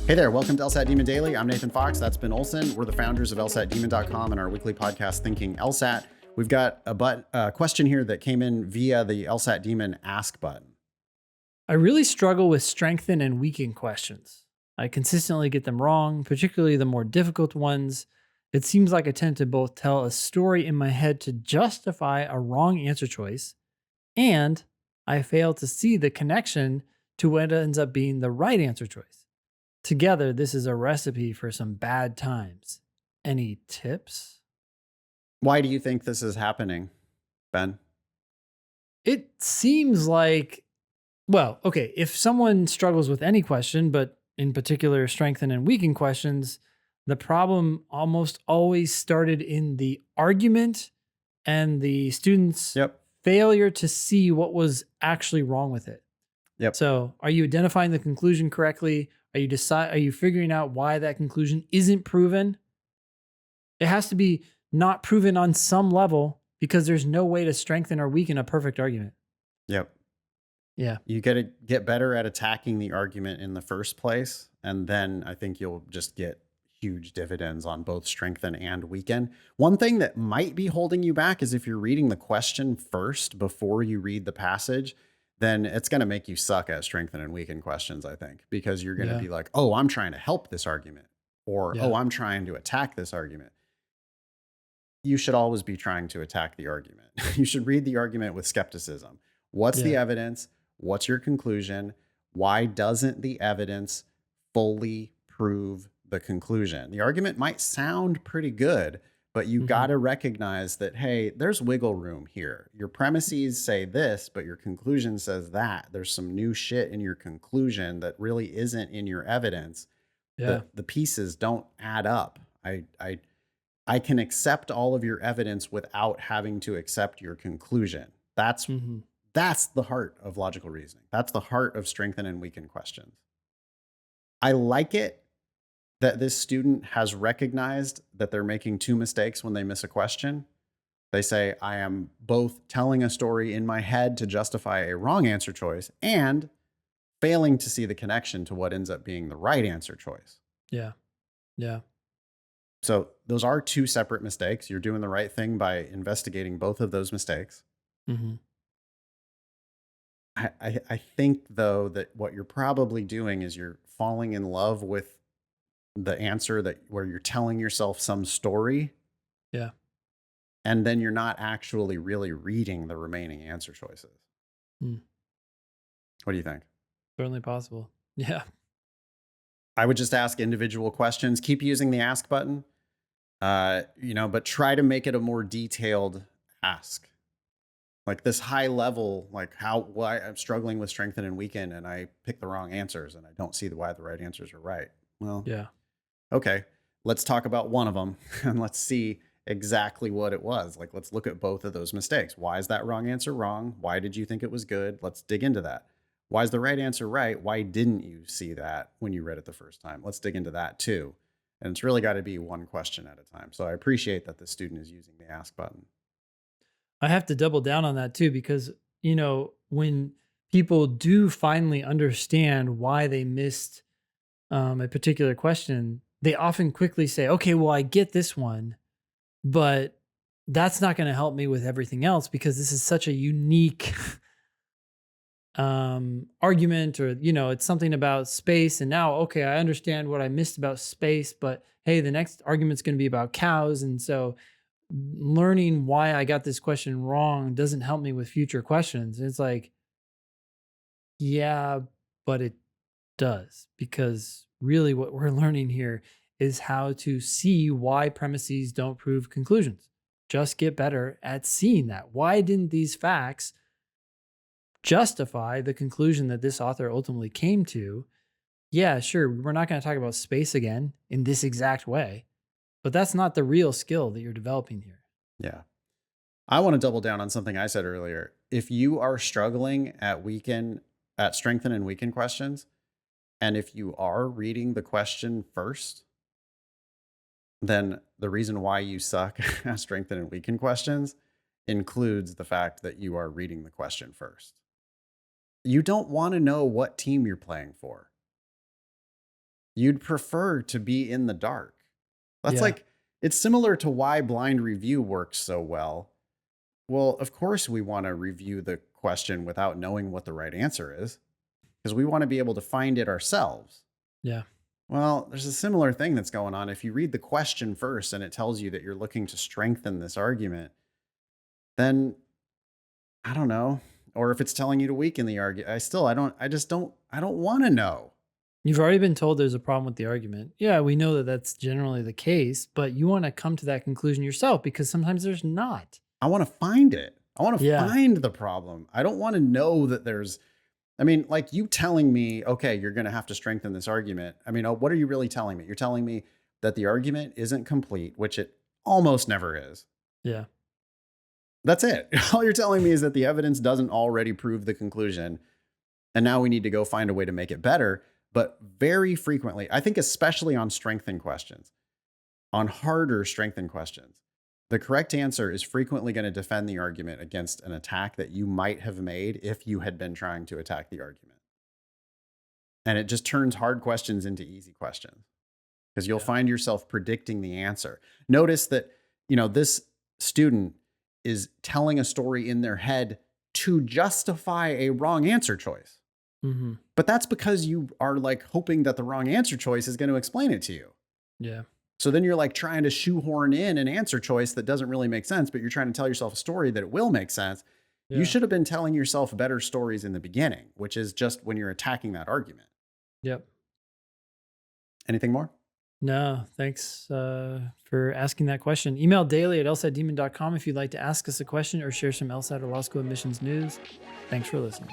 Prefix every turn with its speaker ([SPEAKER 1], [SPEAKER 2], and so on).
[SPEAKER 1] Hey there, welcome to LSAT Demon Daily. I'm Nathan Fox. That's Ben Olson. We're the founders of LSATdemon.com and our weekly podcast, Thinking LSAT. We've got a question here that came in via the LSAT Demon Ask button.
[SPEAKER 2] I really struggle with strengthen and weaken questions. I consistently get them wrong, particularly the more difficult ones. It seems like I tend to both tell a story in my head to justify a wrong answer choice, and I fail to see the connection to what ends up being the right answer choice. Together, this is a recipe for some bad times. Any tips?
[SPEAKER 1] Why do you think this is happening, Ben?
[SPEAKER 2] It seems like, well, okay, if someone struggles with any question, but in particular strengthen and weaken questions, the problem almost always started in the argument and the student's
[SPEAKER 1] Yep.
[SPEAKER 2] failure to see what was actually wrong with it.
[SPEAKER 1] Yep.
[SPEAKER 2] So, are you identifying the conclusion correctly? Are you figuring out why that conclusion isn't proven? It has to be not proven on some level because there's no way to strengthen or weaken a perfect argument.
[SPEAKER 1] Yep.
[SPEAKER 2] Yeah.
[SPEAKER 1] You got to get better at attacking the argument in the first place. And then I think you'll just get huge dividends on both strengthen and weaken. One thing that might be holding you back is if you're reading the question first before you read the passage, then it's going to make you suck at strengthen and weaken questions, I think, because you're going to
[SPEAKER 2] Yeah.
[SPEAKER 1] be like, oh, I'm trying to help this argument, or,
[SPEAKER 2] Yeah.
[SPEAKER 1] oh, I'm trying to attack this argument. You should always be trying to attack the argument. You should read the argument with skepticism. What's the
[SPEAKER 2] Yeah.
[SPEAKER 1] evidence? What's your conclusion? Why doesn't the evidence fully prove the conclusion? The argument might sound pretty good, but you got to recognize that, hey, there's wiggle room here. Your premises say this, but your conclusion says that. There's some new shit in your conclusion that really isn't in your evidence.
[SPEAKER 2] Yeah.
[SPEAKER 1] The pieces don't add up. I can accept all of your evidence without having to accept your conclusion. That's the heart of logical reasoning. That's the heart of strengthen and weaken questions. I like it that this student has recognized that they're making two mistakes when they miss a question. They say, I am both telling a story in my head to justify a wrong answer choice and failing to see the connection to what ends up being the right answer choice.
[SPEAKER 2] Yeah. Yeah.
[SPEAKER 1] So those are two separate mistakes. You're doing the right thing by investigating both of those mistakes.
[SPEAKER 2] Mm-hmm.
[SPEAKER 1] I think, though, that what you're probably doing is you're falling in love with the answer that where you're telling yourself some story,
[SPEAKER 2] Yeah.
[SPEAKER 1] and then you're not actually really reading the remaining answer choices.
[SPEAKER 2] Mm.
[SPEAKER 1] What do you think?
[SPEAKER 2] Certainly possible. Yeah.
[SPEAKER 1] I would just ask individual questions. Keep using the ask button, but try to make it a more detailed ask. Like this high level, like why I'm struggling with strengthen and weaken, and I pick the wrong answers, and I don't see why the right answers are right. Well,
[SPEAKER 2] Yeah.
[SPEAKER 1] okay, let's talk about one of them and let's see exactly what it was. Like, let's look at both of those mistakes. Why is that wrong answer wrong? Why did you think it was good? Let's dig into that. Why is the right answer right? Why didn't you see that when you read it the first time? Let's dig into that too. And it's really got to be one question at a time. So I appreciate that the student is using the ask button.
[SPEAKER 2] I have to double down on that too, because, when people do finally understand why they missed a particular question, they often quickly say, okay, well, I get this one, but that's not going to help me with everything else because this is such a unique argument, or it's something about space, and now, okay, I understand what I missed about space, but hey, the next argument's going to be about cows, and so learning why I got this question wrong doesn't help me with future questions. And it's like, yeah, but it does, because really what we're learning here is how to see why premises don't prove conclusions. Just get better at seeing that. Why didn't these facts justify the conclusion that this author ultimately came to? Yeah, sure, we're not going to talk about space again in this exact way, but that's not the real skill that you're developing here.
[SPEAKER 1] Yeah. I want to double down on something I said earlier. If you are struggling at strengthen and weaken questions, and if you are reading the question first, then the reason why you suck at strengthen and weaken questions includes the fact that you are reading the question first. You don't want to know what team you're playing for. You'd prefer to be in the dark. That's
[SPEAKER 2] Yeah.
[SPEAKER 1] like, it's similar to why blind review works so well. Well, of course, we want to review the question without knowing what the right answer is because we want to be able to find it ourselves.
[SPEAKER 2] Yeah.
[SPEAKER 1] Well, there's a similar thing that's going on. If you read the question first and it tells you that you're looking to strengthen this argument, then I don't know. Or if it's telling you to weaken the argument, I don't want to know.
[SPEAKER 2] You've already been told there's a problem with the argument. Yeah, we know that that's generally the case, but you want to come to that conclusion yourself because sometimes there's not.
[SPEAKER 1] I want to find it. I want to
[SPEAKER 2] Yeah.
[SPEAKER 1] find the problem. I don't want to know that I mean, like you telling me, okay, you're going to have to strengthen this argument. I mean, what are you really telling me? You're telling me that the argument isn't complete, which it almost never is.
[SPEAKER 2] Yeah.
[SPEAKER 1] That's it. All you're telling me is that the evidence doesn't already prove the conclusion. And now we need to go find a way to make it better. But very frequently, I think especially on strengthen questions, on harder strengthen questions, the correct answer is frequently going to defend the argument against an attack that you might have made if you had been trying to attack the argument. And it just turns hard questions into easy questions because you'll find yourself predicting the answer. Notice that, this student is telling a story in their head to justify a wrong answer choice.
[SPEAKER 2] Mm-hmm.
[SPEAKER 1] But that's because you are like hoping that the wrong answer choice is going to explain it to you.
[SPEAKER 2] Yeah.
[SPEAKER 1] So then you're like trying to shoehorn in an answer choice that doesn't really make sense, but you're trying to tell yourself a story that it will make sense.
[SPEAKER 2] Yeah.
[SPEAKER 1] You should have been telling yourself better stories in the beginning, which is just when you're attacking that argument.
[SPEAKER 2] Yep.
[SPEAKER 1] Anything more?
[SPEAKER 2] No, thanks for asking that question. Email daily@lsatdemon.com if you'd like to ask us a question or share some LSAT or law school admissions news. Thanks for listening.